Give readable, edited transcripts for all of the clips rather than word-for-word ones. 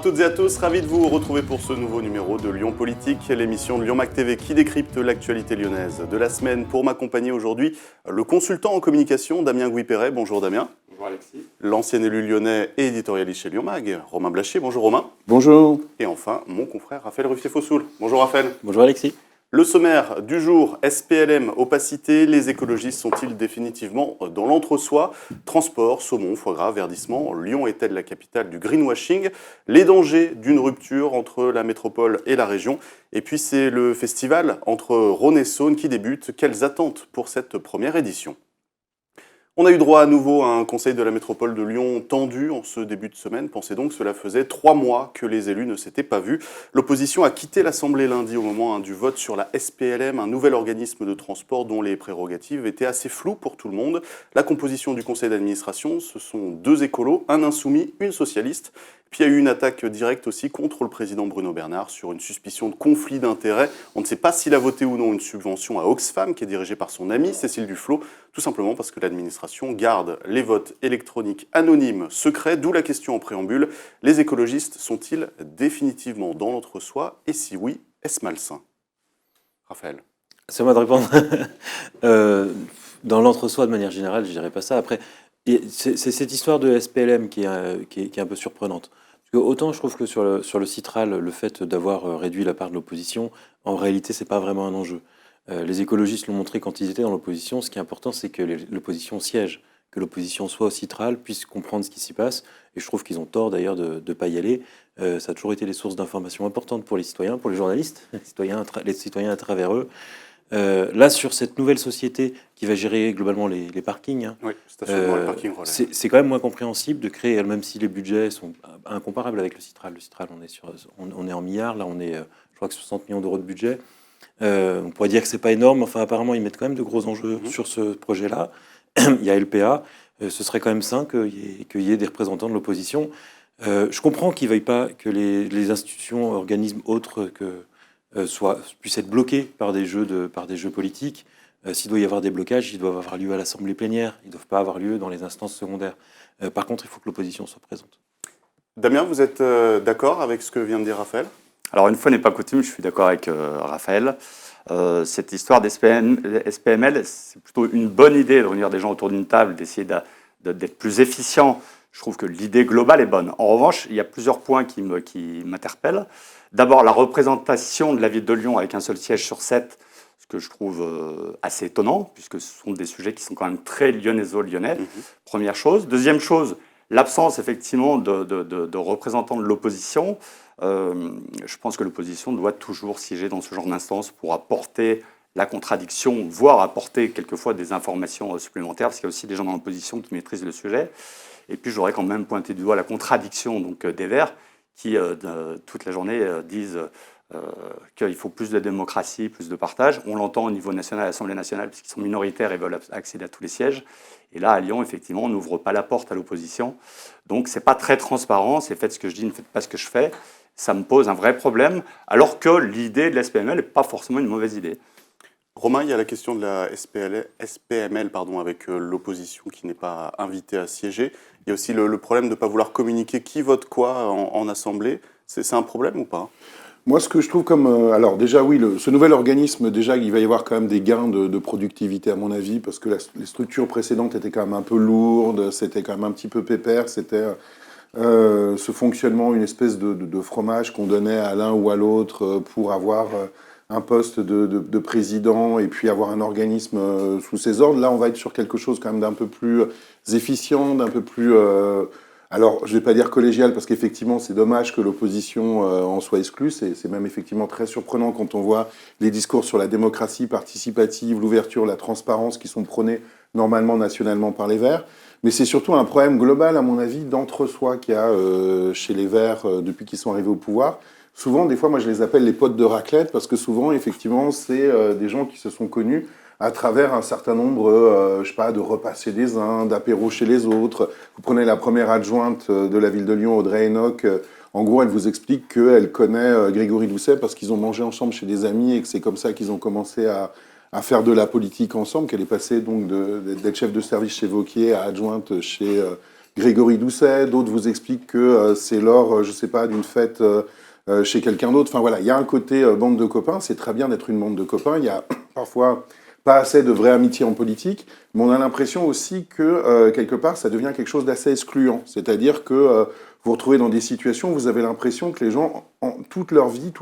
toutes et à tous, ravi de vous retrouver pour ce nouveau numéro de Lyon Politique, l'émission de Lyon Mac TV qui décrypte l'actualité lyonnaise de la semaine. Pour m'accompagner aujourd'hui, le consultant en communication Damien Gouy-Perret. Bonjour Damien. Bonjour Alexis. L'ancien élu lyonnais et éditorialiste chez Lyon Mag, Romain Blachier. Bonjour Romain. Bonjour. Et enfin, mon confrère Raphaël Ruffier-Fossoul. Bonjour Raphaël. Bonjour Alexis. Le sommaire du jour, SPLM, opacité, les écologistes sont-ils définitivement dans l'entre-soi? Transport, saumon, foie gras, verdissement, Lyon est-elle la capitale du greenwashing? Les dangers d'une rupture entre la métropole et la région. Et puis c'est le festival entre Rhône et Saône qui débute. Quelles attentes pour cette première édition? On a eu droit à nouveau à un conseil de la métropole de Lyon tendu en ce début de semaine. Pensez donc, cela faisait 3 mois que les élus ne s'étaient pas vus. L'opposition a quitté l'Assemblée lundi au moment du vote sur la SPLM, un nouvel organisme de transport dont les prérogatives étaient assez floues pour tout le monde. La composition du conseil d'administration, ce sont 2 écolos, un insoumis, une socialiste. Puis il y a eu une attaque directe aussi contre le président Bruno Bernard sur une suspicion de conflit d'intérêts. On ne sait pas s'il a voté ou non une subvention à Oxfam qui est dirigée par son amie Cécile Duflot, tout simplement parce que l'administration garde les votes électroniques anonymes secrets, d'où la question en préambule. Les écologistes sont-ils définitivement dans l'entre-soi? Et si oui, est-ce malsain? Raphaël. C'est à moi de répondre. Dans l'entre-soi, de manière générale, je dirais pas ça. Après, c'est cette histoire de SPLM qui est un peu surprenante. Parce que autant je trouve que sur le Citral, le fait d'avoir réduit la part de l'opposition, en réalité, c'est pas vraiment un enjeu. Les écologistes l'ont montré quand ils étaient dans l'opposition. Ce qui est important, c'est que l'opposition siège, que l'opposition soit au Citral, puisse comprendre ce qui s'y passe. Et je trouve qu'ils ont tort d'ailleurs de ne pas y aller. Ça a toujours été des sources d'informations importantes pour les citoyens, pour les journalistes, les citoyens à travers eux. Là, sur cette nouvelle société qui va gérer globalement les parkings, oui, stationnement, les parkings relais. C'est quand même moins compréhensible de créer, même si les budgets sont incomparables avec le Citral. Le Citral, on est en milliards, là on est, je crois que 60 millions d'euros de budget. On pourrait dire que c'est pas énorme, mais enfin apparemment ils mettent quand même de gros enjeux sur ce projet-là. Il y a LPA, ce serait quand même sain qu'il y ait des représentants de l'opposition. Je comprends qu'ils ne veuillent pas que les institutions, organismes autres que puissent être bloqués par des jeux politiques. S'il doit y avoir des blocages, ils doivent avoir lieu à l'Assemblée plénière. Ils ne doivent pas avoir lieu dans les instances secondaires. Par contre, il faut que l'opposition soit présente. Damien, vous êtes d'accord avec ce que vient de dire Raphaël? Alors, une fois n'est pas coutume, je suis d'accord avec Raphaël. Cette histoire d'SPML, c'est plutôt une bonne idée de réunir des gens autour d'une table, d'essayer d'être plus efficient. Je trouve que l'idée globale est bonne. En revanche, il y a plusieurs points qui m'interpellent. D'abord, la représentation de la ville de Lyon avec un seul siège sur 7, ce que je trouve assez étonnant, puisque ce sont des sujets qui sont quand même très lyonnais. Première chose. Deuxième chose, l'absence effectivement de représentants de l'opposition. Je pense que l'opposition doit toujours siéger dans ce genre d'instance pour apporter la contradiction, voire apporter quelquefois des informations supplémentaires, parce qu'il y a aussi des gens dans l'opposition qui maîtrisent le sujet. Et puis j'aurais quand même pointé du doigt la contradiction des Verts, qui toute la journée disent qu'il faut plus de démocratie, plus de partage. On l'entend au niveau national, à l'Assemblée nationale, puisqu'ils sont minoritaires et veulent accéder à tous les sièges. Et là, à Lyon, effectivement, on n'ouvre pas la porte à l'opposition. Donc, c'est pas très transparent. C'est faites ce que je dis, ne faites pas ce que je fais. Ça me pose un vrai problème, alors que l'idée de l'SPML n'est pas forcément une mauvaise idée. Romain, il y a la question de la SPML avec l'opposition qui n'est pas invitée à siéger. Il y a aussi le problème de ne pas vouloir communiquer qui vote quoi en Assemblée. C'est un problème ou pas? Moi, ce que je trouve comme... alors déjà, oui, ce nouvel organisme, déjà, il va y avoir quand même des gains de productivité, à mon avis, parce que les structures précédentes étaient quand même un peu lourdes, c'était quand même un petit peu pépère, c'était ce fonctionnement, une espèce de fromage qu'on donnait à l'un ou à l'autre pour avoir un poste de président et puis avoir un organisme sous ses ordres. Là, on va être sur quelque chose quand même d'un peu plus efficient, d'un peu plus... alors, je ne vais pas dire collégial, parce qu'effectivement, c'est dommage que l'opposition en soit exclue. C'est même effectivement très surprenant quand on voit les discours sur la démocratie participative, l'ouverture, la transparence qui sont prônés normalement nationalement par les Verts. Mais c'est surtout un problème global, à mon avis, d'entre-soi qu'il y a chez les Verts depuis qu'ils sont arrivés au pouvoir. Souvent, des fois, moi, je les appelle les potes de raclette, parce que souvent, effectivement, c'est des gens qui se sont connus à travers un certain nombre, je sais pas, de repas chez les uns, d'apéros chez les autres. Vous prenez la première adjointe de la ville de Lyon, Audrey Enoch. En gros, elle vous explique qu'elle connaît Grégory Doucet parce qu'ils ont mangé ensemble chez des amis et que c'est comme ça qu'ils ont commencé à faire de la politique ensemble, qu'elle est passée donc d'être chef de service chez Vauquier à adjointe chez Grégory Doucet, d'autres vous expliquent que c'est lors, je sais pas, d'une fête chez quelqu'un d'autre. Enfin voilà, il y a un côté bande de copains, c'est très bien d'être une bande de copains, il y a parfois pas assez de vraie amitié en politique, mais on a l'impression aussi que quelque part ça devient quelque chose d'assez excluant, c'est-à-dire que vous vous retrouvez dans des situations où vous avez l'impression que les gens, toute leur vie,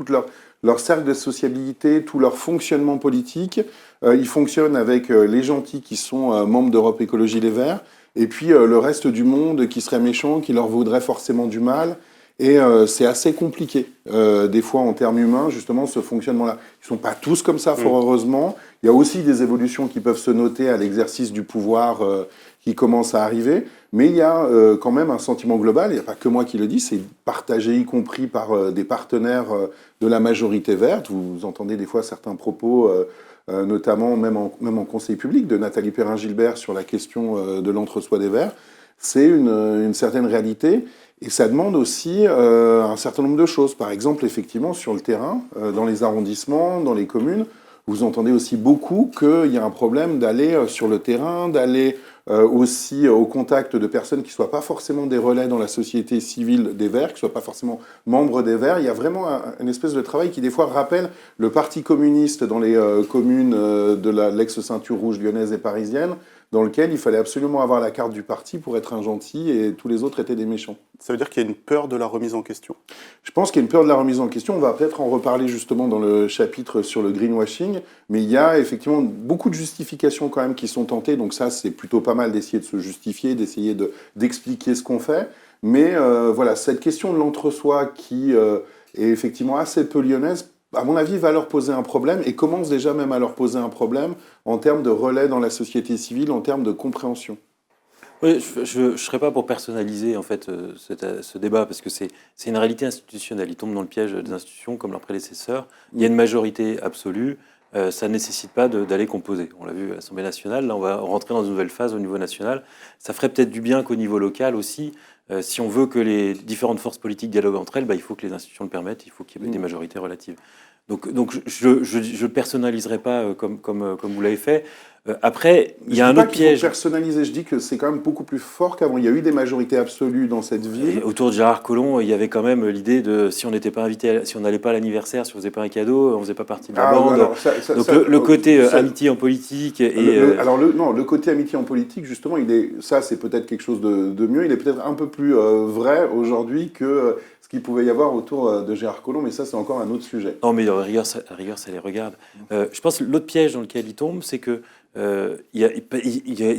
leur cercle de sociabilité, tout leur fonctionnement politique, ils fonctionnent avec les gentils qui sont membres d'Europe Écologie Les Verts, et puis le reste du monde qui serait méchant, qui leur vaudrait forcément du mal. Et c'est assez compliqué, des fois en termes humains, justement, ce fonctionnement-là. Ils ne sont pas tous comme ça, fort heureusement. Il y a aussi des évolutions qui peuvent se noter à l'exercice du pouvoir qui commence à arriver. Mais il y a quand même un sentiment global, il n'y a pas que moi qui le dis, c'est partagé y compris par des partenaires de la majorité verte. Vous entendez des fois certains propos, notamment même en conseil public, de Nathalie Perrin-Gilbert sur la question de l'entre-soi des Verts. C'est une certaine réalité. Et ça demande aussi un certain nombre de choses. Par exemple, effectivement, sur le terrain, dans les arrondissements, dans les communes, vous entendez aussi beaucoup qu'il y a un problème d'aller sur le terrain, d'aller aussi au contact de personnes qui ne soient pas forcément des relais dans la société civile des Verts, qui ne soient pas forcément membres des Verts. Il y a vraiment une espèce de travail qui, des fois, rappelle le Parti communiste dans les communes de l'ex-ceinture rouge lyonnaise et parisienne, dans lequel il fallait absolument avoir la carte du parti pour être un gentil et tous les autres étaient des méchants. Ça veut dire qu'il y a une peur de la remise en question? Je pense qu'il y a une peur de la remise en question. On va peut-être en reparler justement dans le chapitre sur le greenwashing, mais il y a effectivement beaucoup de justifications quand même qui sont tentées. Donc ça, c'est plutôt pas mal d'essayer de se justifier, d'essayer d'expliquer ce qu'on fait. Mais voilà, cette question de l'entre-soi qui est effectivement assez peu lyonnaise, à mon avis, va leur poser un problème et commence déjà même à leur poser un problème en termes de relais dans la société civile, en termes de compréhension. Oui, je ne serais pas pour personnaliser en fait ce débat parce que c'est une réalité institutionnelle. Ils tombent dans le piège des institutions comme leurs prédécesseurs. Il y a une majorité absolue. Ça ne nécessite pas d'aller composer. On l'a vu à l'Assemblée nationale. Là, on va rentrer dans une nouvelle phase au niveau national. Ça ferait peut-être du bien qu'au niveau local aussi. Si on veut que les différentes forces politiques dialoguent entre elles, il faut que les institutions le permettent. Il faut qu'il y ait des majorités relatives. Donc je ne personnaliserai pas comme vous l'avez fait. Après, il y a un autre piège. Je dis pas qu'il faut personnaliser, je dis que c'est quand même beaucoup plus fort qu'avant. Il y a eu des majorités absolues dans cette ville. Et autour de Gérard Collomb, il y avait quand même l'idée de si on n'était pas invité, si on n'allait pas à l'anniversaire, si on faisait pas un cadeau, on faisait pas partie de la bande. Alors, donc le côté amitié en politique et le côté amitié en politique, justement, ça c'est peut-être quelque chose de mieux. Il est peut-être un peu plus vrai aujourd'hui que ce qu'il pouvait y avoir autour de Gérard Collomb, mais ça c'est encore un autre sujet. Non, mais à rigueur, ça les regarde. Je pense que l'autre piège dans lequel ils tombent, c'est que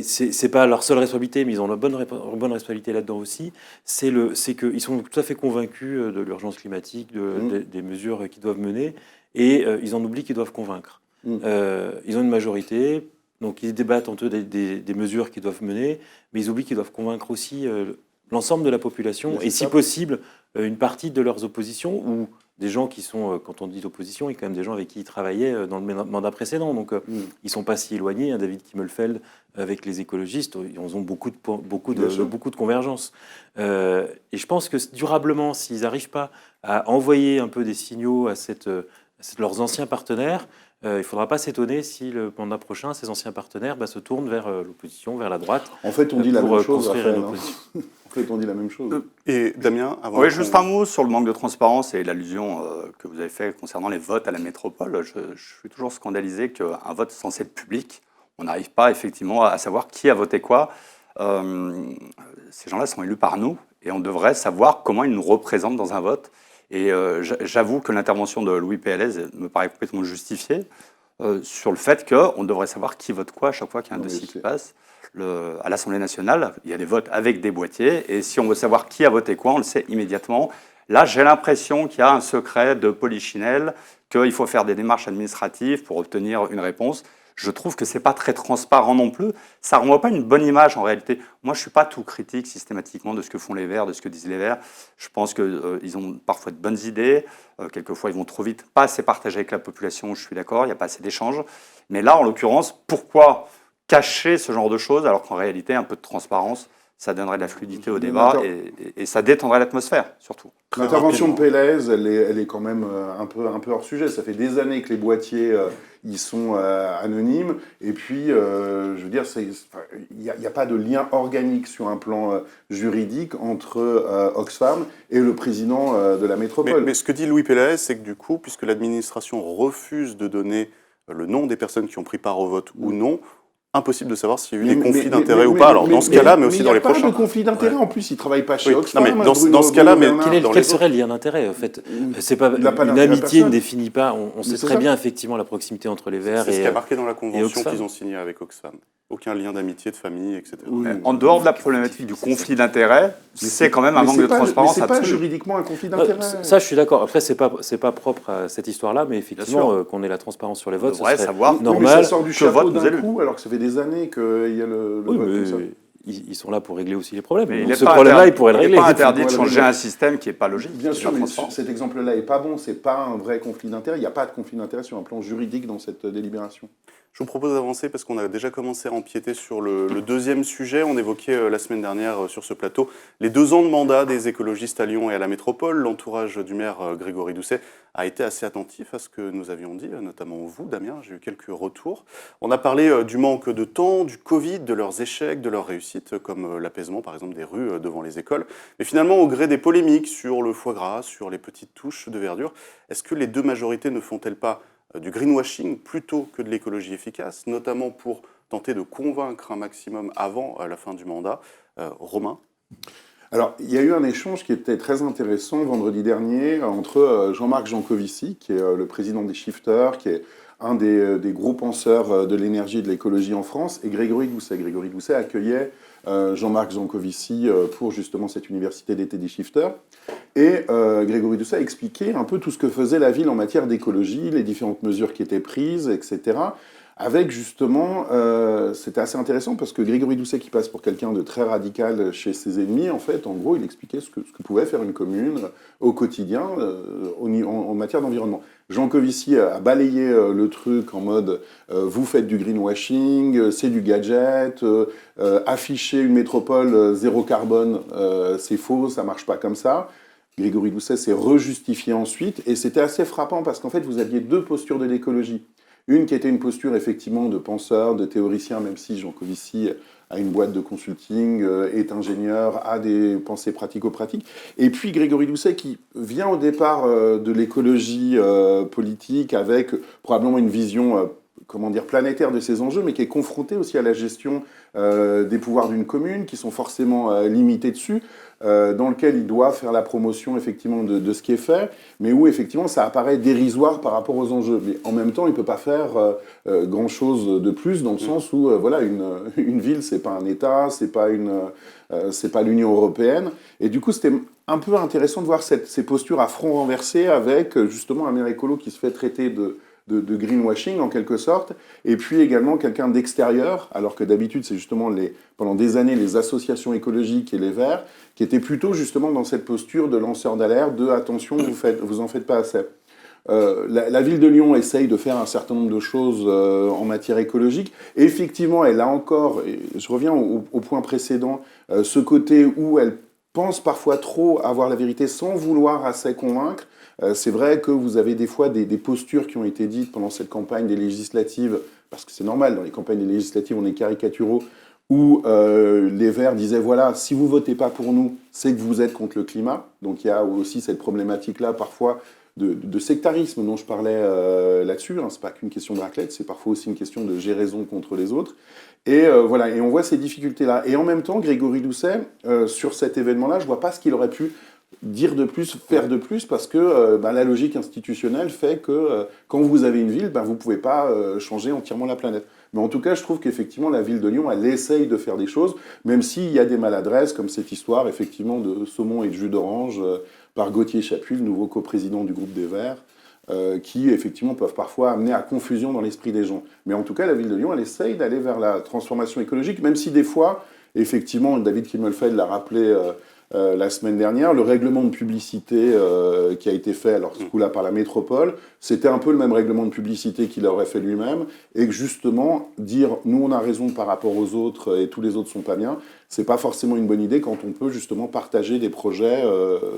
c'est pas leur seule responsabilité, mais ils ont la bonne responsabilité là-dedans aussi. C'est qu'ils sont tout à fait convaincus de l'urgence climatique, des mesures qu'ils doivent mener, et ils en oublient qu'ils doivent convaincre. Ils ont une majorité, donc ils débattent entre eux des mesures qu'ils doivent mener, mais ils oublient qu'ils doivent convaincre aussi l'ensemble de la population, et si possible, une partie de leurs oppositions, ou des gens qui sont, quand on dit opposition, il y a quand même des gens avec qui ils travaillaient dans le mandat précédent, donc ils ne sont pas si éloignés. David Kimmelfeld avec les écologistes, ils ont beaucoup de convergences. Et je pense que durablement, s'ils n'arrivent pas à envoyer un peu des signaux à leurs anciens partenaires, il ne faudra pas s'étonner si le mandat prochain, ces anciens partenaires se tournent vers l'opposition, vers la droite. En fait, on dit la même chose, Raphaël, En fait, on dit la même chose. Et Damien, avant... Oui, juste un mot sur le manque de transparence et l'allusion que vous avez faite concernant les votes à la métropole. Je suis toujours scandalisé qu'un vote censé être public, on n'arrive pas effectivement à savoir qui a voté quoi. Ces gens-là sont élus par nous et on devrait savoir comment ils nous représentent dans un vote. Et j'avoue que l'intervention de Louis Péalez me paraît complètement justifiée sur le fait qu'on devrait savoir qui vote quoi à chaque fois qu'il y a un dossier qui passe. À l'Assemblée nationale, il y a des votes avec des boîtiers, et si on veut savoir qui a voté quoi, on le sait immédiatement. Là, j'ai l'impression qu'il y a un secret de polichinelle, qu'il faut faire des démarches administratives pour obtenir une réponse. Je trouve que ce n'est pas très transparent non plus. Ça ne renvoie pas une bonne image en réalité. Moi, je ne suis pas tout critique systématiquement de ce que font les Verts, de ce que disent les Verts. Je pense qu'ils ont parfois de bonnes idées. Quelquefois, ils vont trop vite, pas assez partagés avec la population, je suis d'accord, il n'y a pas assez d'échanges. Mais là, en l'occurrence, pourquoi cacher ce genre de choses alors qu'en réalité, un peu de transparence, ça donnerait de la fluidité au débat et ça détendrait l'atmosphère, surtout. L'intervention de Pélez, elle est quand même un peu hors sujet. Ça fait des années que les boîtiers, ils sont anonymes. Et puis, je veux dire, il n'y a pas de lien organique sur un plan juridique entre Oxfam et le président de la métropole. Mais ce que dit Louis Pélez, c'est que du coup, puisque l'administration refuse de donner le nom des personnes qui ont pris part au vote ou non, impossible de savoir s'il y a eu des conflits d'intérêts ou pas. Alors dans ce cas-là, mais aussi dans les prochains. Il n'y a pas de conflit d'intérêts. En plus, il ne travaille pas chez Oui. Oxfam. Non, mais dans ce cas-là, mais Quel serait le lien d'intérêt en fait? C'est pas Il n'a pas une d'intérêt amitié ne personnel. définit pas. On sait c'est très ça. bien effectivement la proximité entre les Verts C'est ce et qui a marqué dans la convention Oxfam. qu'ils ont signée avec Oxfam. Aucun lien d'amitié, de famille, etc. Oui. En dehors de la problématique du conflit d'intérêts, c'est quand même un manque de transparence Mais c'est pas absolu. juridiquement un conflit Non, d'intérêts. ça, je suis d'accord. Après, c'est pas propre à cette histoire-là, mais effectivement, sûr. qu'on ait la transparence sur les On votes, ce devrait serait savoir Oui, mais normal. ça sort du que chapeau votent nos d'un élus. coup, alors que ça fait des années qu'il y a le Oui, vote mais comme ça. ils sont là pour régler aussi les problèmes. Mais Donc il est ce pas problème-là, interdit- ils pourraient le il régler. n'est pas interdit de Voilà, changer mais- un système qui n'est pas logique. Bien sûr, la mais transparence. cet exemple-là est pas bon. C'est pas un vrai conflit d'intérêt. Il n'y a pas de conflit d'intérêt sur un plan juridique dans cette délibération. Je vous propose d'avancer parce qu'on a déjà commencé à empiéter sur le deuxième sujet. On évoquait la semaine dernière sur ce plateau les 2 ans de mandat des écologistes à Lyon et à la métropole. L'entourage du maire Grégory Doucet a été assez attentif à ce que nous avions dit, notamment vous, Damien. J'ai eu quelques retours. On a parlé du manque de temps, du Covid, de leurs échecs, de leurs réussites, comme l'apaisement par exemple des rues devant les écoles. Mais finalement, au gré des polémiques sur le foie gras, sur les petites touches de verdure, est-ce que les 2 majorités ne font-elles pas du greenwashing plutôt que de l'écologie efficace, notamment pour tenter de convaincre un maximum avant la fin du mandat? Romain? Alors, il y a eu un échange qui était très intéressant vendredi dernier entre Jean-Marc Jancovici, qui est le président des Shifters, qui est un des gros penseurs de l'énergie et de l'écologie en France, et Grégory Doucet. Grégory Doucet accueillait Jean-Marc Jancovici pour justement cette université d'été des Shifters. Et Grégory Doucet a expliqué un peu tout ce que faisait la ville en matière d'écologie, les différentes mesures qui étaient prises, etc. Avec justement, c'était assez intéressant parce que Grégory Doucet, qui passe pour quelqu'un de très radical chez ses ennemis, en fait, en gros, il expliquait ce que pouvait faire une commune au quotidien en matière d'environnement. Jean Covici a balayé le truc en mode vous faites du greenwashing, c'est du gadget, afficher une métropole zéro carbone, c'est faux, ça marche pas comme ça. Grégory Doucet s'est rejustifié ensuite, et c'était assez frappant parce qu'en fait, vous aviez 2 postures de l'écologie. Une qui était une posture effectivement de penseur, de théoricien, même si Jean Covici a une boîte de consulting, est ingénieur, a des pensées pratico-pratiques. Et puis Grégory Doucet qui vient au départ de l'écologie politique avec probablement une vision planétaire de ces enjeux, mais qui est confronté aussi à la gestion des pouvoirs d'une commune, qui sont forcément limités dessus, dans lequel il doit faire la promotion effectivement de ce qui est fait, mais où effectivement ça apparaît dérisoire par rapport aux enjeux. Mais en même temps, il ne peut pas faire grand-chose de plus, dans le sens où voilà, une ville, c'est pas un État, c'est pas l'Union européenne. Et du coup, c'était un peu intéressant de voir ces postures à front renversé avec justement un maire écolo qui se fait traiter de greenwashing en quelque sorte, et puis également quelqu'un d'extérieur, alors que d'habitude c'est justement pendant des années les associations écologiques et les Verts, qui étaient plutôt justement dans cette posture de lanceur d'alerte, de attention, vous en faites pas assez. La ville de Lyon essaye de faire un certain nombre de choses en matière écologique. Et effectivement, elle a encore, et je reviens au point précédent, ce côté où elle pense parfois trop avoir la vérité sans vouloir assez convaincre. C'est vrai que vous avez des fois des postures qui ont été dites pendant cette campagne des législatives, parce que c'est normal, dans les campagnes des législatives, on est caricaturaux, où les Verts disaient, voilà, si vous votez pas pour nous, c'est que vous êtes contre le climat. Donc il y a aussi cette problématique-là, parfois, de sectarisme dont je parlais là-dessus. Hein. C'est pas qu'une question de raclette, c'est parfois aussi une question de j'ai raison contre les autres. Et voilà, et on voit ces difficultés-là. Et en même temps, Grégory Doucet, sur cet événement-là, je vois pas ce qu'il aurait pu dire de plus, faire de plus, parce que la logique institutionnelle fait que quand vous avez une ville, vous ne pouvez pas changer entièrement la planète. Mais en tout cas, je trouve qu'effectivement, la ville de Lyon, elle essaye de faire des choses, même s'il y a des maladresses, comme cette histoire, effectivement, de saumon et de jus d'orange par Gauthier Chaput, le nouveau coprésident du groupe des Verts, qui, effectivement, peuvent parfois amener à confusion dans l'esprit des gens. Mais en tout cas, la ville de Lyon, elle essaye d'aller vers la transformation écologique, même si des fois, effectivement, David Kimmelfeld l'a rappelé la semaine dernière. Le règlement de publicité qui a été fait, alors ce coup-là par la métropole, c'était un peu le même règlement de publicité qu'il aurait fait lui-même, et que justement, dire « nous on a raison par rapport aux autres et tous les autres sont pas bien », c'est pas forcément une bonne idée quand on peut justement partager des projets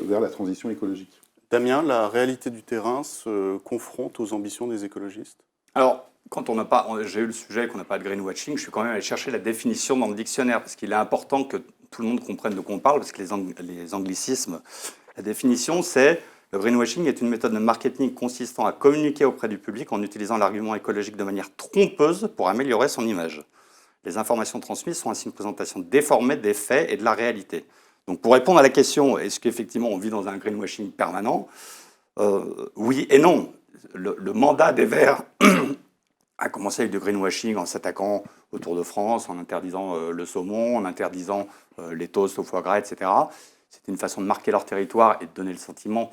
vers la transition écologique. Damien, la réalité du terrain se confronte aux ambitions des écologistes? Alors, j'ai eu le sujet qu'on n'a pas de greenwashing, je suis quand même allé chercher la définition dans le dictionnaire, parce qu'il est important que tout le monde comprenne de quoi on parle, parce que les anglicismes, la définition, c'est le greenwashing est une méthode de marketing consistant à communiquer auprès du public en utilisant l'argument écologique de manière trompeuse pour améliorer son image. Les informations transmises sont ainsi une présentation déformée des faits et de la réalité. Donc pour répondre à la question, est-ce qu'effectivement on vit dans un greenwashing permanent? Oui et non. Le mandat des Verts a commencé avec du greenwashing en s'attaquant au Tour de France, en interdisant le saumon, en interdisant les toasts au foie gras, etc. C'était une façon de marquer leur territoire et de donner le sentiment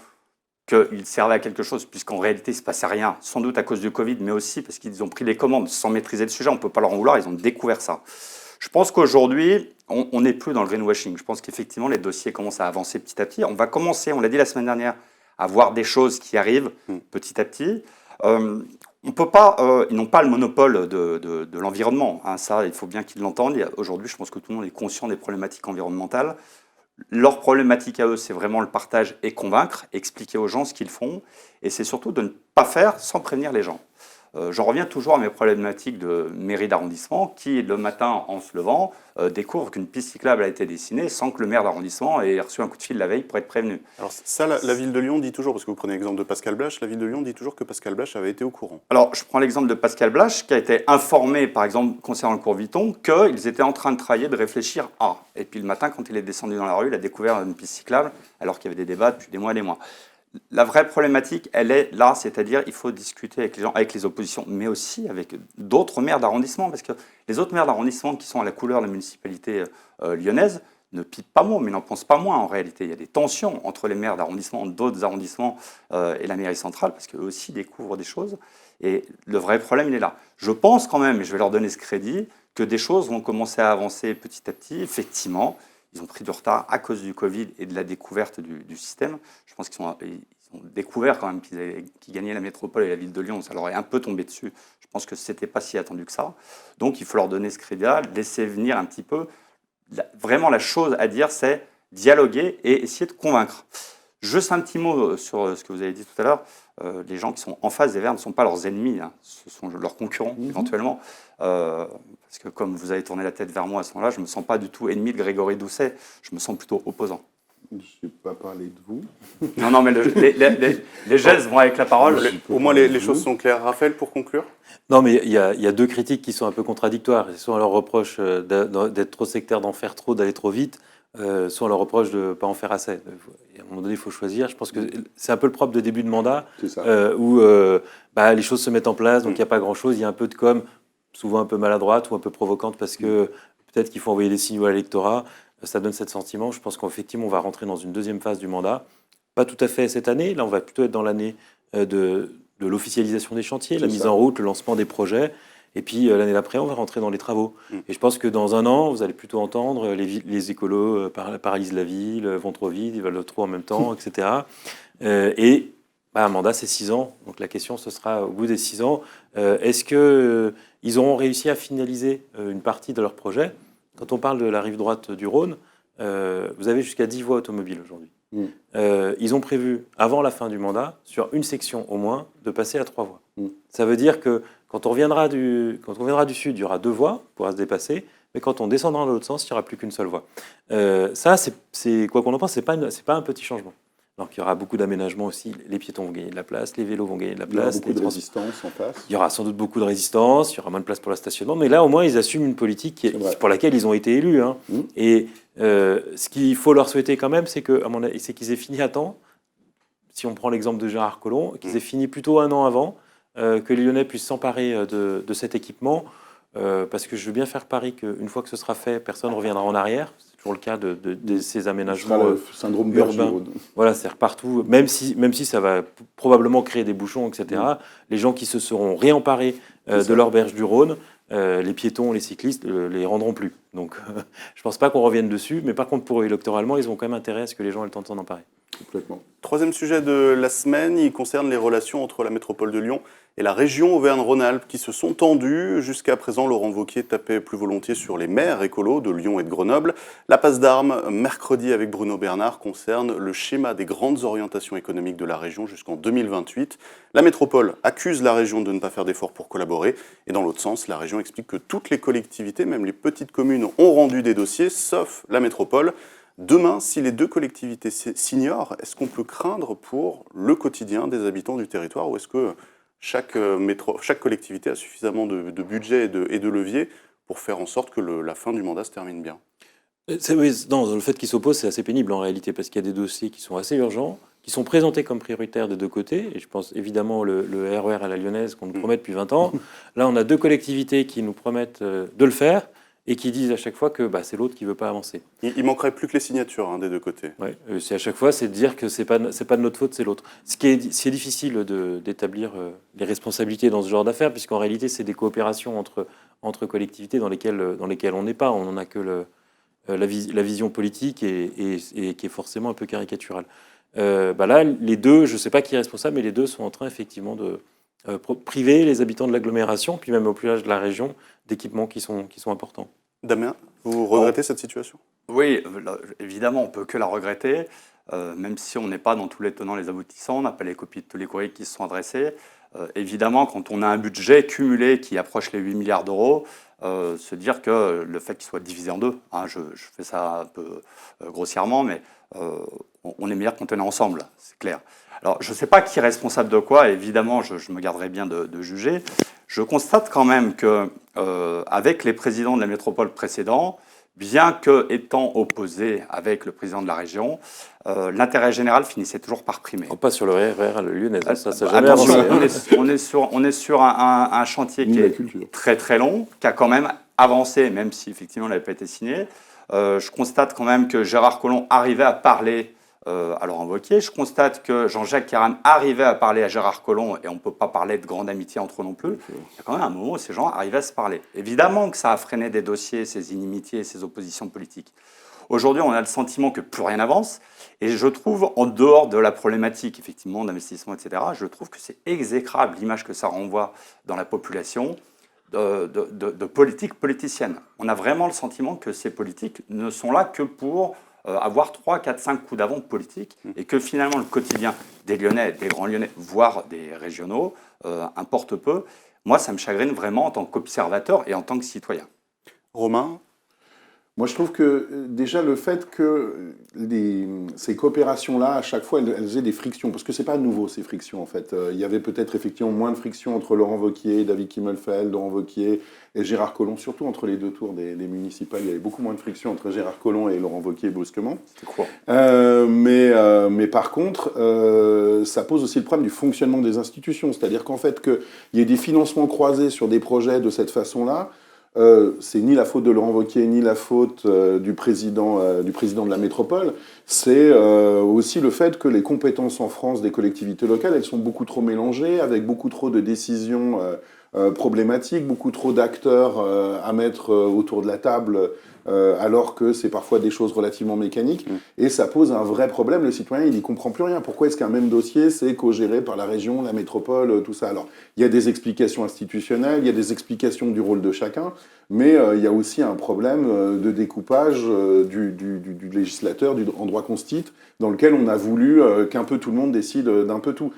qu'ils servaient à quelque chose, puisqu'en réalité, il ne se passait rien, sans doute à cause du Covid, mais aussi parce qu'ils ont pris les commandes sans maîtriser le sujet. On ne peut pas leur en vouloir, ils ont découvert ça. Je pense qu'aujourd'hui, on n'est plus dans le greenwashing. Je pense qu'effectivement, les dossiers commencent à avancer petit à petit. On va commencer, on l'a dit la semaine dernière, à voir des choses qui arrivent petit à petit. On peut pas, ils n'ont pas le monopole de l'environnement. Hein, ça, il faut bien qu'ils l'entendent. Aujourd'hui, je pense que tout le monde est conscient des problématiques environnementales. Leur problématique à eux, c'est vraiment le partage et convaincre, expliquer aux gens ce qu'ils font. Et c'est surtout de ne pas faire sans prévenir les gens. J'en reviens toujours à mes problématiques de mairie d'arrondissement qui, le matin, en se levant, découvre qu'une piste cyclable a été dessinée sans que le maire d'arrondissement ait reçu un coup de fil la veille pour être prévenu. Alors ça, la ville de Lyon dit toujours, parce que vous prenez l'exemple de Pascal Blache, la ville de Lyon dit toujours que Pascal Blache avait été au courant. Alors, je prends l'exemple de Pascal Blache, qui a été informé, par exemple, concernant le cours Vuitton, qu'ils étaient en train de travailler, de réfléchir à. Et puis le matin, quand il est descendu dans la rue, il a découvert une piste cyclable, alors qu'il y avait des débats depuis des mois et des mois. La vraie problématique, elle est là, c'est-à-dire il faut discuter avec les gens, avec les oppositions, mais aussi avec d'autres maires d'arrondissement, parce que les autres maires d'arrondissement qui sont à la couleur de la municipalité lyonnaise ne pipent pas moins, mais n'en pensent pas moins en réalité. Il y a des tensions entre les maires d'arrondissement, d'autres arrondissements et la mairie centrale, parce qu'eux aussi découvrent des choses, et le vrai problème, il est là. Je pense quand même, et je vais leur donner ce crédit, que des choses vont commencer à avancer petit à petit, effectivement. Ils ont pris du retard à cause du Covid et de la découverte du système. Je pense qu'ils ont découvert quand même qu'ils gagnaient la métropole et la ville de Lyon. Ça leur est un peu tombé dessus. Je pense que ce n'était pas si attendu que ça. Donc il faut leur donner ce crédit-là, laisser venir un petit peu. Vraiment, la chose à dire, c'est dialoguer et essayer de convaincre. Juste un petit mot sur ce que vous avez dit tout à l'heure. Les gens qui sont en face des Verts ne sont pas leurs ennemis, hein. Ce sont leurs concurrents, éventuellement. Parce que comme vous avez tourné la tête vers moi à ce moment-là, je ne me sens pas du tout ennemi de Grégory Doucet, je me sens plutôt opposant. Je n'ai pas parlé de vous. Non, mais les gestes vont avec la parole. Au moins, les choses sont claires. Raphaël, pour conclure? Non, mais il y a deux critiques qui sont un peu contradictoires. Soit on leur reproche d'être trop sectaire, d'en faire trop, d'aller trop vite, soit on leur reproche de ne pas en faire assez. À un moment donné, il faut choisir. Je pense que c'est un peu le propre de début de mandat, où les choses se mettent en place, donc il n'y a pas grand-chose. Il y a un peu de com', souvent un peu maladroite ou un peu provocante, parce que peut-être qu'il faut envoyer des signaux à l'électorat. Ça donne ce sentiment. Je pense qu'effectivement, on va rentrer dans une deuxième phase du mandat. Pas tout à fait cette année. Là, on va plutôt être dans l'année de l'officialisation des chantiers, la mise en route, le lancement des projets. Et puis, l'année d'après, on va rentrer dans les travaux. Et je pense que dans un an, vous allez plutôt entendre les écolos paralysent la ville, vont trop vite, ils veulent trop en même temps, etc. Un mandat, c'est 6 ans. Donc la question, ce sera au bout des 6 ans, est-ce qu'ils auront réussi à finaliser une partie de leur projet? Quand on parle de la rive droite du Rhône, vous avez jusqu'à 10 voies automobiles aujourd'hui. Ils ont prévu, avant la fin du mandat, sur une section au moins, de passer à 3 voies. Ça veut dire que quand on reviendra du sud, il y aura 2 voies pour se dépasser, mais quand on descendra dans l'autre sens, il n'y aura plus qu'une seule voie. Ça, c'est quoi qu'on en pense, c'est pas un petit changement. Donc il y aura beaucoup d'aménagements aussi, les piétons vont gagner de la place, les vélos vont gagner de la place. Il y aura beaucoup de résistance en face. Il y aura sans doute beaucoup de résistance, il y aura moins de place pour le stationnement, mais là au moins ils assument une politique pour laquelle ils ont été élus. Hein. Et ce qu'il faut leur souhaiter quand même, c'est qu'ils aient fini à temps, si on prend l'exemple de Gérard Collomb, qu'ils aient fini plutôt un an avant, que les Lyonnais puissent s'emparer de cet équipement, parce que je veux bien faire pari qu'une fois que ce sera fait, personne ne reviendra en arrière. C'est toujours le cas de ces aménagements le syndrome urbain. Voilà, c'est partout, même si ça va probablement créer des bouchons, etc. Les gens qui se seront réemparés de leur berge du Rhône les piétons, les cyclistes les rendront plus. Donc je ne pense pas qu'on revienne dessus, mais par contre pour eux électoralement, ils ont quand même intérêt à ce que les gens aient le temps de s'en emparer. Complètement. Troisième sujet de la semaine, il concerne les relations entre la métropole de Lyon et la région Auvergne-Rhône-Alpes qui se sont tendues. Jusqu'à présent, Laurent Wauquiez tapait plus volontiers sur les maires écolos de Lyon et de Grenoble. La passe d'armes, mercredi avec Bruno Bernard, concerne le schéma des grandes orientations économiques de la région jusqu'en 2028. La métropole accuse la région de ne pas faire d'efforts pour collaborer. Et dans l'autre sens, la région explique que toutes les collectivités, même les petites communes, ont rendu des dossiers, sauf la métropole. Demain, si les deux collectivités s'ignorent, est-ce qu'on peut craindre pour le quotidien des habitants du territoire ou est-ce que chaque collectivité a suffisamment de budget et de levier pour faire en sorte que la fin du mandat se termine bien? Oui, non, le fait qu'ils s'opposent, c'est assez pénible en réalité, parce qu'il y a des dossiers qui sont assez urgents, qui sont présentés comme prioritaires des deux côtés. Et je pense évidemment le RER à la Lyonnaise qu'on nous promet depuis 20 ans. Là, on a deux collectivités qui nous promettent de le faire et qui disent à chaque fois que c'est l'autre qui ne veut pas avancer. Il manquerait plus que les signatures des deux côtés. Ouais, c'est à chaque fois, c'est de dire que c'est pas de notre faute, c'est l'autre. C'est difficile d'établir les responsabilités dans ce genre d'affaires, puisqu'en réalité, c'est des coopérations entre collectivités dans lesquelles on n'est pas. On n'en a que la vision politique et qui est forcément un peu caricaturale. Là, les deux, je ne sais pas qui est responsable, mais les deux sont en train effectivement de priver les habitants de l'agglomération, puis même au plus large de la région, d'équipements qui sont importants. Damien, vous regrettez cette situation? Oui, évidemment, on ne peut que la regretter, même si on n'est pas dans tous les tenants, les aboutissants, on n'a pas les copies de tous les courriers qui se sont adressés. Évidemment, quand on a un budget cumulé qui approche les 8 milliards d'euros, se dire que le fait qu'il soit divisé en deux, je fais ça un peu grossièrement, mais on est meilleur quand on est ensemble, c'est clair. Alors, je ne sais pas qui est responsable de quoi, évidemment, je me garderai bien de juger. Je constate quand même que, avec les présidents de la métropole précédents, bien que étant opposés avec le président de la région, l'intérêt général finissait toujours par primer. Pas sur le RER lyonnais, ça jamais Attention, avancé. on est sur un chantier qui est très très long, qui a quand même avancé, même si effectivement il n'avait pas été signé. Je constate quand même que Gérard Collomb arrivait à parler à Laurent Wauquiez. Je constate que Jean-Jacques Karam arrivait à parler à Gérard Collomb, et on ne peut pas parler de grande amitié entre eux non plus. Il y a quand même un moment où ces gens arrivaient à se parler. Évidemment que ça a freiné des dossiers, ces inimitiés, ces oppositions politiques. Aujourd'hui, on a le sentiment que plus rien n'avance. Et je trouve, en dehors de la problématique, effectivement, d'investissement, etc., je trouve que c'est exécrable l'image que ça renvoie dans la population de politique politicienne. On a vraiment le sentiment que ces politiques ne sont là que pour avoir 3, 4, 5 coups d'avant politique et que finalement le quotidien des Lyonnais, des grands Lyonnais, voire des régionaux, importe peu. Moi, ça me chagrine vraiment en tant qu'observateur et en tant que citoyen. Romain? Moi, je trouve que déjà le fait que ces coopérations-là, à chaque fois, elles aient des frictions, parce que c'est pas nouveau ces frictions en fait. Il y avait peut-être effectivement moins de frictions entre Laurent Wauquiez, David Kimmelfeld, Laurent Wauquiez et Gérard Collomb, surtout entre les deux tours des municipales. Il y avait beaucoup moins de frictions entre Gérard Collomb et Laurent Wauquiez brusquement. C'est quoi Mais par contre, ça pose aussi le problème du fonctionnement des institutions, c'est-à-dire qu'en fait qu'il y ait des financements croisés sur des projets de cette façon-là. C'est ni la faute de Laurent Wauquiez, ni la faute du président de la métropole. C'est aussi le fait que les compétences en France des collectivités locales, elles sont beaucoup trop mélangées, avec beaucoup trop de décisions problématiques, beaucoup trop d'acteurs à mettre autour de la table, alors que c'est parfois des choses relativement mécaniques. Et ça pose un vrai problème. Le citoyen, il n'y comprend plus rien. Pourquoi est-ce qu'un même dossier, c'est co-géré par la région, la métropole, tout ça? Alors, il y a des explications institutionnelles, il y a des explications du rôle de chacun, mais il y a aussi un problème de découpage du législateur en droit constit, dans lequel on a voulu qu'un peu tout le monde décide d'un peu tout.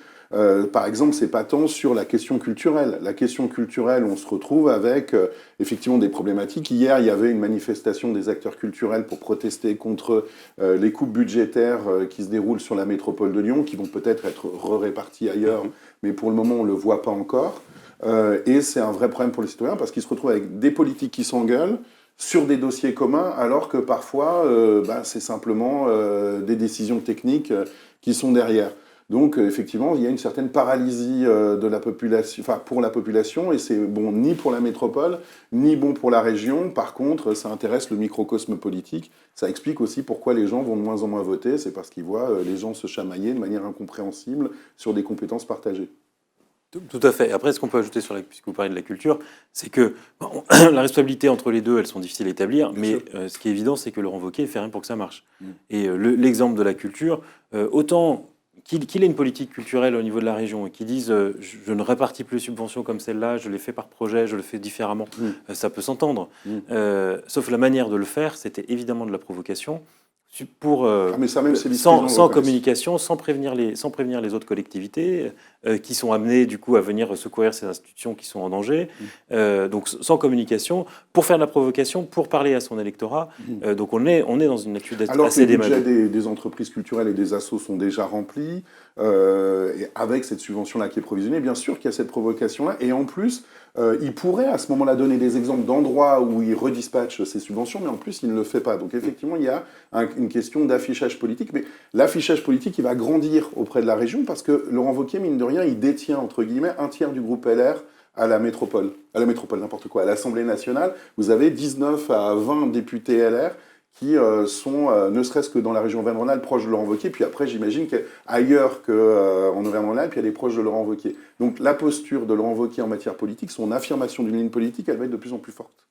Par exemple, c'est pas tant sur la question culturelle. La question culturelle, on se retrouve avec effectivement des problématiques. Hier, il y avait une manifestation des acteurs culturels pour protester contre les coupes budgétaires qui se déroulent sur la métropole de Lyon, qui vont peut-être être réparties ailleurs, mais pour le moment, on ne le voit pas encore. Et c'est un vrai problème pour les citoyens, parce qu'ils se retrouvent avec des politiques qui s'engueulent sur des dossiers communs, alors que parfois, c'est simplement des décisions techniques qui sont derrière. Donc, effectivement, il y a une certaine paralysie de la population, pour la population, et c'est bon ni pour la métropole, ni bon pour la région. Par contre, ça intéresse le microcosme politique. Ça explique aussi pourquoi les gens vont de moins en moins voter. C'est parce qu'ils voient les gens se chamailler de manière incompréhensible sur des compétences partagées. Tout à fait. Après, ce qu'on peut ajouter puisque vous parlez de la culture, c'est que la responsabilité entre les deux, elles sont difficiles à établir, mais ce qui est évident, c'est que Laurent Wauquiez fait rien pour que ça marche. Et l'exemple de la culture, autant qu'il ait une politique culturelle au niveau de la région et qu'il dise je ne répartis plus les subventions comme celle-là, je les fais par projet, je le fais différemment, ça peut s'entendre. Sauf la manière de le faire, c'était évidemment de la provocation. Mais ça même, c'est sans communication, sans prévenir les autres collectivités qui sont amenées du coup à venir secourir ces institutions qui sont en danger. Donc sans communication, pour faire de la provocation, pour parler à son électorat. Donc on est dans une attitude assez démagogique. Alors que les budgets des entreprises culturelles et des assos sont déjà remplis, et avec cette subvention-là qui est provisionnée, bien sûr qu'il y a cette provocation-là. Et en plus, il pourrait à ce moment-là donner des exemples d'endroits où il redispatche ces subventions, mais en plus il ne le fait pas. Donc effectivement, il y a une question d'affichage politique, mais l'affichage politique, il va grandir auprès de la région parce que Laurent Wauquiez, mine de rien, il détient, entre guillemets, un tiers du groupe LR à la métropole, n'importe quoi, à l'Assemblée nationale. Vous avez 19 à 20 députés LR qui sont, ne serait-ce que dans la région Auvergne-Rhône-Alpes, proches de Laurent Wauquiez. Puis après, j'imagine qu'ailleurs qu'en Auvergne-Rhône-Alpes, il y a des proches de Laurent Wauquiez. Donc la posture de Laurent Wauquiez en matière politique, son affirmation d'une ligne politique, elle va être de plus en plus forte.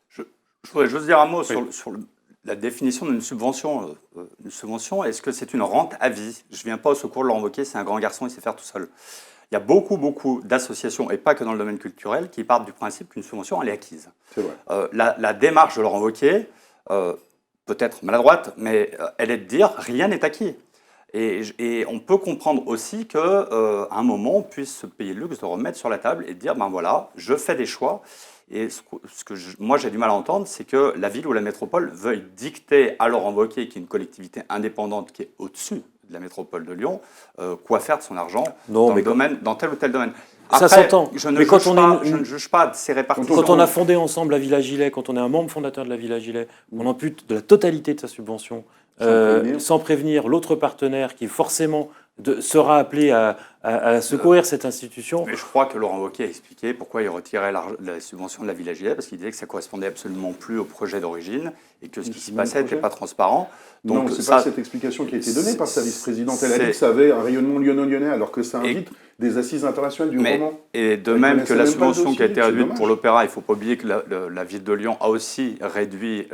Je voudrais juste dire un mot sur la définition d'une subvention. Une subvention, est-ce que c'est une rente à vie? Je ne viens pas au secours de Laurent Wauquiez, c'est un grand garçon, il sait faire tout seul. Il y a beaucoup d'associations, et pas que dans le domaine culturel, qui partent du principe qu'une subvention, elle est acquise. C'est vrai. La démarche de Laurent Wauquiez, peut-être maladroite, mais elle est de dire rien n'est acquis. Et on peut comprendre aussi qu'à un moment, on puisse se payer le luxe de remettre sur la table et de dire, ben voilà, je fais des choix. Et moi, j'ai du mal à entendre, c'est que la ville ou la métropole veuille dicter à Laurent Wauquiez, qui est une collectivité indépendante qui est au-dessus de la métropole de Lyon, quoi faire de son argent dans tel ou tel domaine. Après, ça s'entend. Je ne juge pas de ces répartitions. Quand on a fondé ensemble la Villa Gilet, quand on est un membre fondateur de la Villa Gilet, on ampute de la totalité de sa subvention sans prévenir l'autre partenaire qui forcément sera appelé à secourir cette institution. Mais je crois que Laurent Wauquiez a expliqué pourquoi il retirait la subvention de la Villa Gilet, parce qu'il disait que ça ne correspondait absolument plus au projet d'origine et que ce qui s'y passait n'était pas transparent. Donc, non, c'est pas cette explication qui a été donnée par sa vice-présidente. Elle a dit que ça avait un rayonnement lyonno-lyonnais, alors que ça invite des assises internationales du roman. Et de même que la subvention qui a été réduite pour l'opéra, il ne faut pas oublier que la ville de Lyon a aussi réduit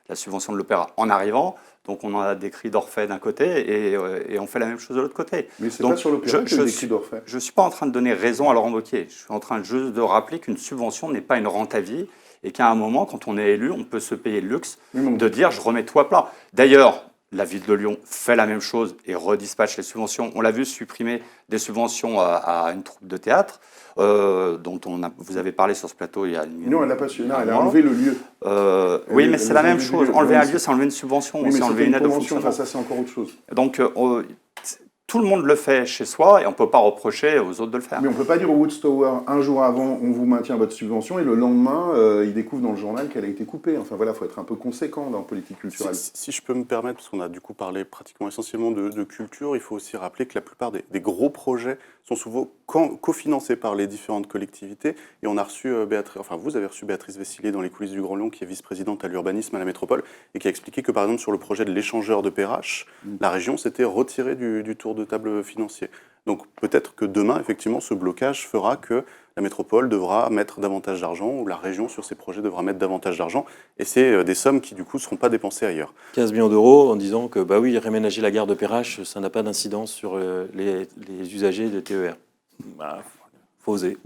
la subvention de l'opéra en arrivant. Donc on a des cris d'Orphée d'un côté et on fait la même chose de l'autre côté. Mais c'est pas sur l'opéra qu'il y a des cris d'Orphée. Je ne suis pas en train de donner raison à Laurent Wauquiez. Je suis en train juste de rappeler qu'une subvention n'est pas une rente à vie et qu'à un moment, quand on est élu, on peut se payer le luxe de dire « je remets tout à plat ». D'ailleurs, la ville de Lyon fait la même chose et redispatche les subventions. On l'a vu supprimer des subventions à une troupe de théâtre, dont vous avez parlé sur ce plateau il y a une... Non, elle n'a pas su. Non, elle a enlevé le lieu. Oui, mais c'est la même chose. Enlever un lieu, c'est enlever une subvention. Oui, mais c'est enlever une aide de fonctionnement. Enfin, ça, c'est encore autre chose. Donc, tout le monde le fait chez soi et on ne peut pas reprocher aux autres de le faire. Mais on ne peut pas dire au Woodstower, un jour avant, on vous maintient votre subvention et le lendemain, il découvre dans le journal qu'elle a été coupée. Enfin voilà, il faut être un peu conséquent dans la politique culturelle. Si je peux me permettre, parce qu'on a du coup parlé pratiquement essentiellement de culture, il faut aussi rappeler que la plupart des gros projets sont souvent cofinancés par les différentes collectivités. Et on a reçu vous avez reçu Béatrice Vessillier dans les coulisses du Grand Lyon, qui est vice-présidente à l'urbanisme à la métropole, et qui a expliqué que par exemple sur le projet de l'échangeur de Perrache, la région s'était retirée du tour de table financier. Donc peut-être que demain, effectivement, ce blocage fera que la métropole devra mettre davantage d'argent, ou la région sur ses projets devra mettre davantage d'argent, et c'est des sommes qui du coup ne seront pas dépensées ailleurs. 15 millions d'euros en disant que bah oui, réménager la gare de Perrache, ça n'a pas d'incidence sur les usagers de TER. Bah, faut oser.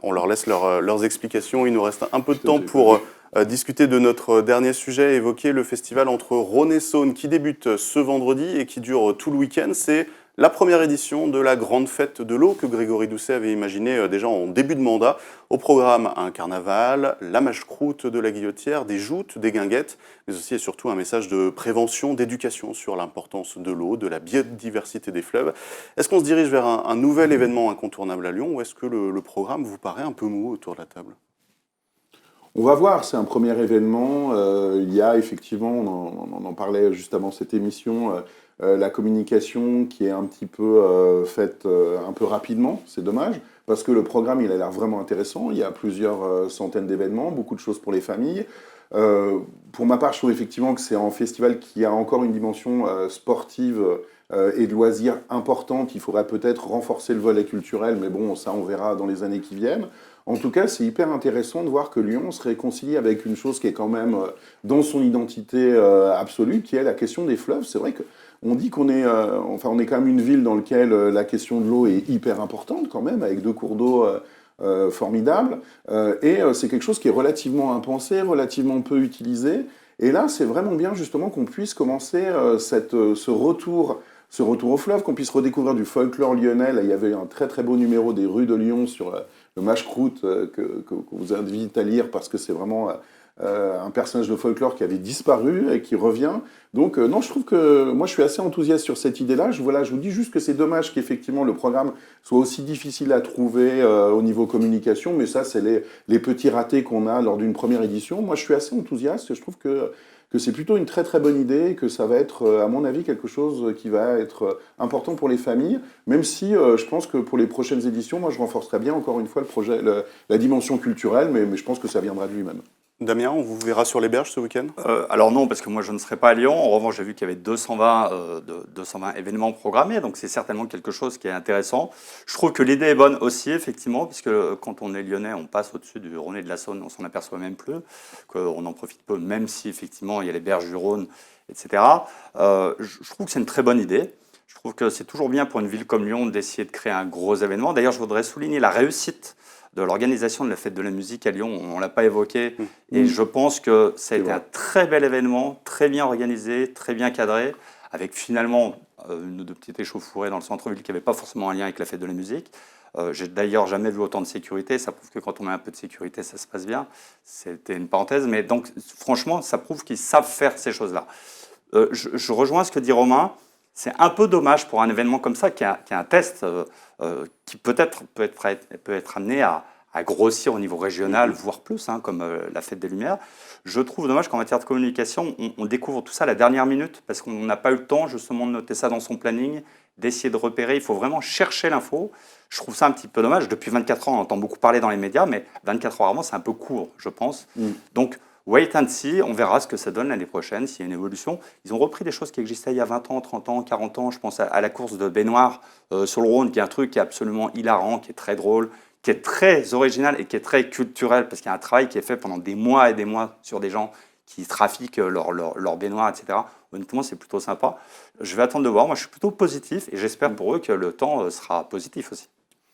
On leur laisse leurs explications. Il nous reste un peu de temps pour discuter de notre dernier sujet, évoquer le festival entre Rhône et Saône qui débute ce vendredi et qui dure tout le week-end. C'est la première édition de la grande fête de l'eau que Grégory Doucet avait imaginée déjà en début de mandat. Au programme, un carnaval, la mâche-croûte de la Guillotière, des joutes, des guinguettes, mais aussi et surtout un message de prévention, d'éducation sur l'importance de l'eau, de la biodiversité des fleuves. Est-ce qu'on se dirige vers un nouvel événement incontournable à Lyon ou est-ce que le programme vous paraît un peu mou autour de la table ? On va voir, c'est un premier événement. Il y a effectivement, on en parlait juste avant cette émission, la communication qui est un petit peu faite un peu rapidement, c'est dommage, parce que le programme il a l'air vraiment intéressant. Il y a plusieurs centaines d'événements, beaucoup de choses pour les familles. Pour ma part, je trouve effectivement que c'est un festival qui a encore une dimension sportive et de loisirs importantes. Il faudrait peut-être renforcer le volet culturel, mais bon, ça on verra dans les années qui viennent. En tout cas, c'est hyper intéressant de voir que Lyon se réconcilie avec une chose qui est quand même dans son identité absolue, qui est la question des fleuves. C'est vrai qu'on dit qu'on est, on est quand même une ville dans laquelle la question de l'eau est hyper importante quand même, avec 2 cours d'eau formidables. Et c'est quelque chose qui est relativement impensé, relativement peu utilisé. Et là, c'est vraiment bien justement qu'on puisse commencer ce retour au fleuve, qu'on puisse redécouvrir du folklore lyonnais. Là, il y avait un très très beau numéro des rues de Lyon sur le Mâche-Croûte que vous invite à lire parce que c'est vraiment un personnage de folklore qui avait disparu et qui revient. Donc non, je trouve que moi je suis assez enthousiaste sur cette idée-là. Je vous dis juste que c'est dommage qu'effectivement le programme soit aussi difficile à trouver au niveau communication, mais ça c'est les petits ratés qu'on a lors d'une première édition. Moi je suis assez enthousiaste et je trouve que c'est plutôt une très très bonne idée et que ça va être, à mon avis, quelque chose qui va être important pour les familles, même si je pense que pour les prochaines éditions, moi je renforcerai bien encore une fois la dimension culturelle, mais je pense que ça viendra de lui-même. Damien, on vous verra sur les berges ce week-end ? Alors non, parce que moi je ne serai pas à Lyon. En revanche, j'ai vu qu'il y avait 220 événements programmés, donc c'est certainement quelque chose qui est intéressant. Je trouve que l'idée est bonne aussi, effectivement, puisque quand on est lyonnais, on passe au-dessus du Rhône et de la Saône, on s'en aperçoit même plus, qu'on en profite peu, même si effectivement il y a les berges du Rhône, etc. Je trouve que c'est une très bonne idée. Je trouve que c'est toujours bien pour une ville comme Lyon d'essayer de créer un gros événement. D'ailleurs, je voudrais souligner la réussite de l'organisation de la fête de la musique à Lyon. On ne l'a pas évoqué. Et je pense que ça a été un très bel événement, très bien organisé, très bien cadré, avec finalement une ou deux petites échauffourées dans le centre-ville qui n'avaient pas forcément un lien avec la fête de la musique. J'ai d'ailleurs jamais vu autant de sécurité. Ça prouve que quand on met un peu de sécurité, ça se passe bien. C'était une parenthèse. Mais donc, franchement, ça prouve qu'ils savent faire ces choses-là. Je rejoins ce que dit Romain. C'est un peu dommage pour un événement comme ça, qui est un test qui peut-être peut être amené à grossir au niveau régional, voire plus, comme la Fête des Lumières. Je trouve dommage qu'en matière de communication, on découvre tout ça à la dernière minute, parce qu'on n'a pas eu le temps justement de noter ça dans son planning, d'essayer de repérer. Il faut vraiment chercher l'info. Je trouve ça un petit peu dommage. Depuis 24 ans, on entend beaucoup parler dans les médias, mais 24 heures avant, c'est un peu court, je pense. Donc, wait and see, on verra ce que ça donne l'année prochaine, s'il y a une évolution. Ils ont repris des choses qui existaient il y a 20 ans, 30 ans, 40 ans. Je pense à la course de baignoire sur le Rhône, qui est un truc qui est absolument hilarant, qui est très drôle, qui est très original et qui est très culturel, parce qu'il y a un travail qui est fait pendant des mois et des mois sur des gens qui trafiquent leur baignoire, etc. Honnêtement, c'est plutôt sympa. Je vais attendre de voir. Moi, je suis plutôt positif et j'espère pour eux que le temps sera positif aussi.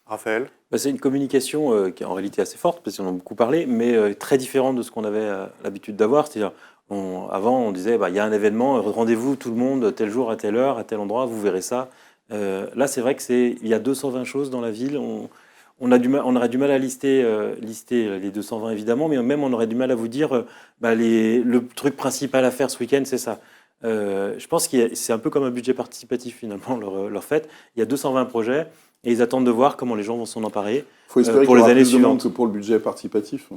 Raphaël ? C'est une communication qui est en réalité assez forte, parce qu'on en a beaucoup parlé, mais très différente de ce qu'on avait l'habitude d'avoir. C'est-à-dire, avant, on disait, il y a un événement, rendez-vous tout le monde, tel jour, à telle heure, à tel endroit, vous verrez ça. Là, c'est vrai qu'il y a 220 choses dans la ville. On aurait du mal à lister les 220, évidemment, mais même on aurait du mal à vous dire, le truc principal à faire ce week-end, c'est ça. Je pense que c'est un peu comme un budget participatif, finalement, leur fête. Il y a 220 projets. Et ils attendent de voir comment les gens vont s'en emparer. Il faut espérer pour qu'il y les aura années plus de monde suivantes. que pour le budget participatif.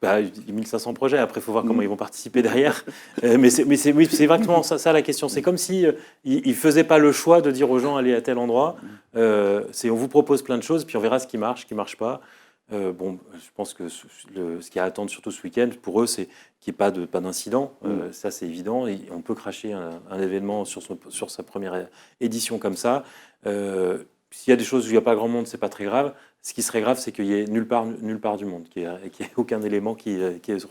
1500 projets, après il faut voir comment ils vont participer derrière. Mais c'est vraiment ça la question. C'est comme si ils ne faisaient pas le choix de dire aux gens allez à tel endroit. On vous propose plein de choses, puis on verra ce qui marche pas. Je pense que ce qu'il y a à attendre surtout ce week-end, pour eux, c'est qu'il n'y ait pas d'incident. Ça, c'est évident. Et on peut cracher un événement sur sa première édition comme ça. S'il y a des choses où il n'y a pas grand monde, c'est pas très grave. Ce qui serait grave, c'est qu'il n'y ait nulle part du monde, qu'il n'y ait aucun élément qui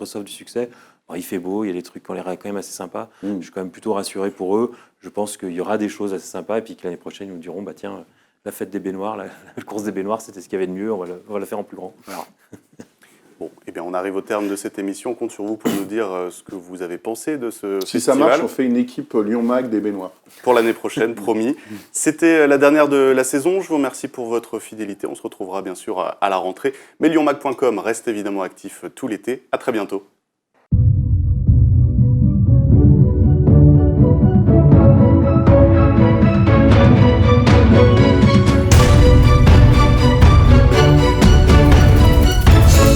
reçoive du succès. Il fait beau, il y a des trucs qui ont l'air quand même assez sympas. Je suis quand même plutôt rassuré pour eux. Je pense qu'il y aura des choses assez sympas et puis que l'année prochaine, ils nous diront, tiens, la fête des baignoires, la course des baignoires, c'était ce qu'il y avait de mieux, on va la faire en plus grand. Voilà. Bon, on arrive au terme de cette émission. On compte sur vous pour nous dire ce que vous avez pensé de ce Si festival. ça marche, on fait une équipe Lyon-Mag des baignoires. Pour l'année prochaine, promis. C'était la dernière de la saison. Je vous remercie pour votre fidélité. On se retrouvera bien sûr à la rentrée. Mais lyonmag.com reste évidemment actif tout l'été. À très bientôt.